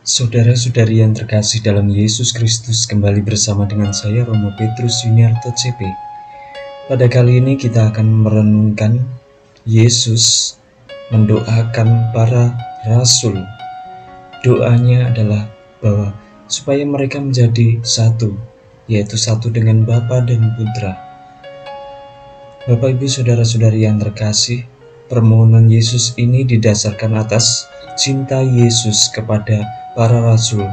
Saudara-saudari yang terkasih dalam Yesus Kristus, kembali bersama dengan saya Romo Petrus Yuniarto CP. Pada kali ini kita akan merenungkan Yesus mendoakan para rasul. Doanya adalah bahwa supaya mereka menjadi satu, yaitu satu dengan Bapa dan Putra. Bapak Ibu saudara-saudari yang terkasih, permohonan Yesus ini didasarkan atas cinta Yesus kepada para rasul,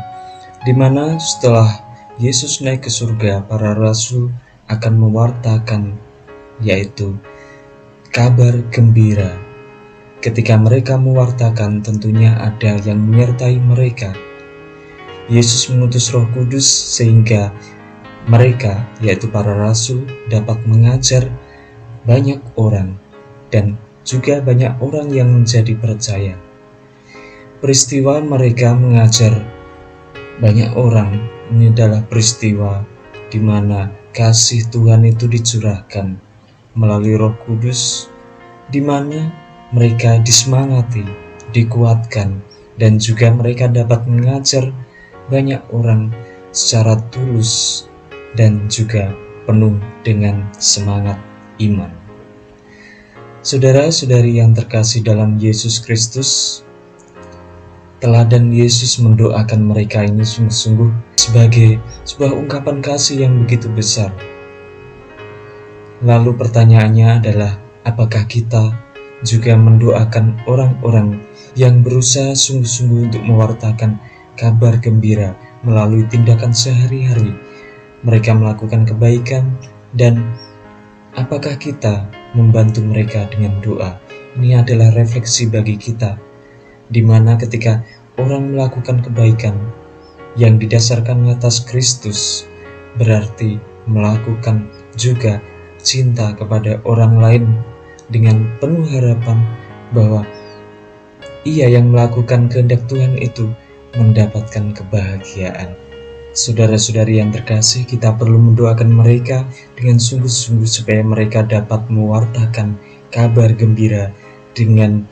di mana setelah Yesus naik ke surga, para rasul akan mewartakan, yaitu kabar gembira. Ketika mereka mewartakan, tentunya ada yang menyertai mereka. Yesus mengutus Roh Kudus sehingga mereka, yaitu para rasul, dapat mengajar banyak orang dan juga banyak orang yang menjadi percaya. Peristiwa mereka mengajar banyak orang ini adalah peristiwa di mana kasih Tuhan itu dicurahkan melalui Roh Kudus, di mana mereka disemangati, dikuatkan, dan juga mereka dapat mengajar banyak orang secara tulus dan juga penuh dengan semangat iman. Saudara-saudari yang terkasih dalam Yesus Kristus, teladan Yesus mendoakan mereka ini sungguh-sungguh sebagai sebuah ungkapan kasih yang begitu besar. Lalu pertanyaannya adalah, apakah kita juga mendoakan orang-orang yang berusaha sungguh-sungguh untuk mewartakan kabar gembira melalui tindakan sehari-hari? Mereka melakukan kebaikan, dan apakah kita membantu mereka dengan doa? Ini adalah refleksi bagi kita, di mana ketika orang melakukan kebaikan yang didasarkan atas Kristus, berarti melakukan juga cinta kepada orang lain dengan penuh harapan bahwa ia yang melakukan kehendak Tuhan itu mendapatkan kebahagiaan. Saudara-saudari yang terkasih, kita perlu mendoakan mereka dengan sungguh-sungguh supaya mereka dapat mewartakan kabar gembira dengan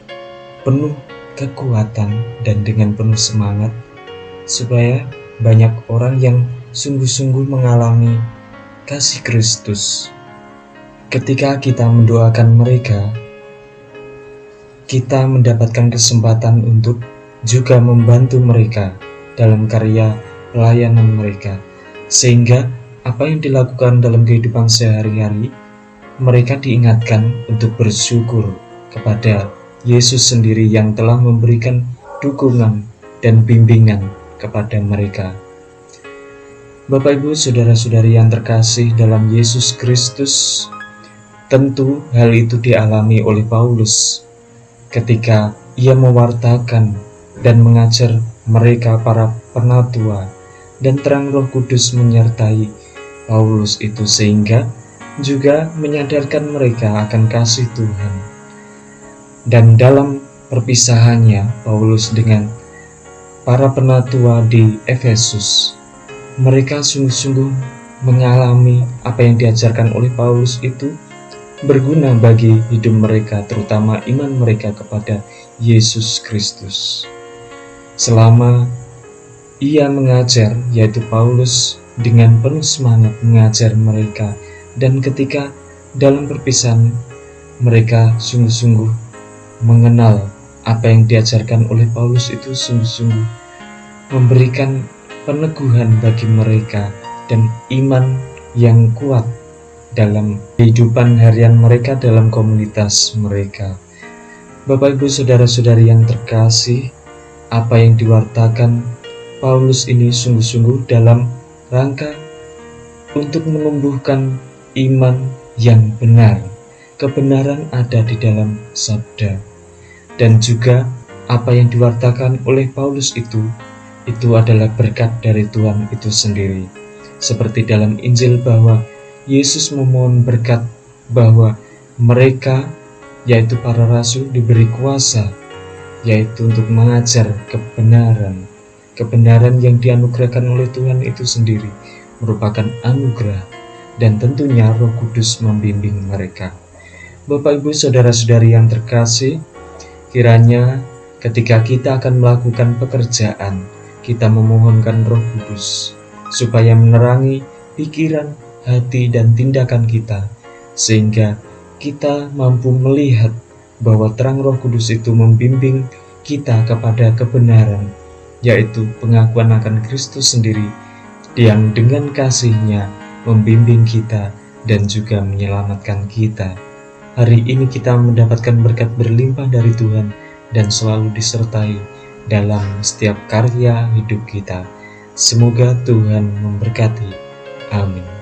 penuh kekuatan dan dengan penuh semangat, supaya banyak orang yang sungguh-sungguh mengalami kasih Kristus. Ketika kita mendoakan mereka, kita mendapatkan kesempatan untuk juga membantu mereka dalam karya pelayanan mereka, sehingga apa yang dilakukan dalam kehidupan sehari-hari, mereka diingatkan untuk bersyukur kepada Yesus sendiri yang telah memberikan dukungan dan bimbingan kepada mereka. Bapak Ibu saudara-saudari yang terkasih dalam Yesus Kristus, tentu hal itu dialami oleh Paulus ketika ia mewartakan dan mengajar mereka para penatua, dan terang Roh Kudus menyertai Paulus itu sehingga juga menyadarkan mereka akan kasih Tuhan. Dan dalam perpisahannya Paulus dengan para penatua di Efesus, mereka sungguh-sungguh mengalami apa yang diajarkan oleh Paulus itu berguna bagi hidup mereka, terutama iman mereka kepada Yesus Kristus. Selama ia mengajar, yaitu Paulus dengan penuh semangat mengajar mereka, dan ketika dalam perpisahan mereka sungguh-sungguh mengenal apa yang diajarkan oleh Paulus itu sungguh-sungguh memberikan peneguhan bagi mereka dan iman yang kuat dalam kehidupan harian mereka dalam komunitas mereka. Bapak Ibu saudara-saudari yang terkasih, apa yang diwartakan Paulus ini sungguh-sungguh dalam rangka untuk menumbuhkan iman yang benar. Kebenaran ada di dalam sabda, dan juga apa yang diwartakan oleh Paulus itu adalah berkat dari Tuhan itu sendiri. Seperti dalam Injil bahwa Yesus memohon berkat bahwa mereka, yaitu para rasul, diberi kuasa, yaitu untuk mengajar kebenaran. Kebenaran yang dianugerahkan oleh Tuhan itu sendiri merupakan anugerah, dan tentunya Roh Kudus membimbing mereka. Bapak Ibu saudara-saudari yang terkasih, kiranya ketika kita akan melakukan pekerjaan, kita memohonkan Roh Kudus supaya menerangi pikiran, hati, dan tindakan kita, sehingga kita mampu melihat bahwa terang Roh Kudus itu membimbing kita kepada kebenaran, yaitu pengakuan akan Kristus sendiri yang dengan kasih-Nya membimbing kita dan juga menyelamatkan kita. Hari ini kita mendapatkan berkat berlimpah dari Tuhan dan selalu disertai dalam setiap karya hidup kita. Semoga Tuhan memberkati. Amin.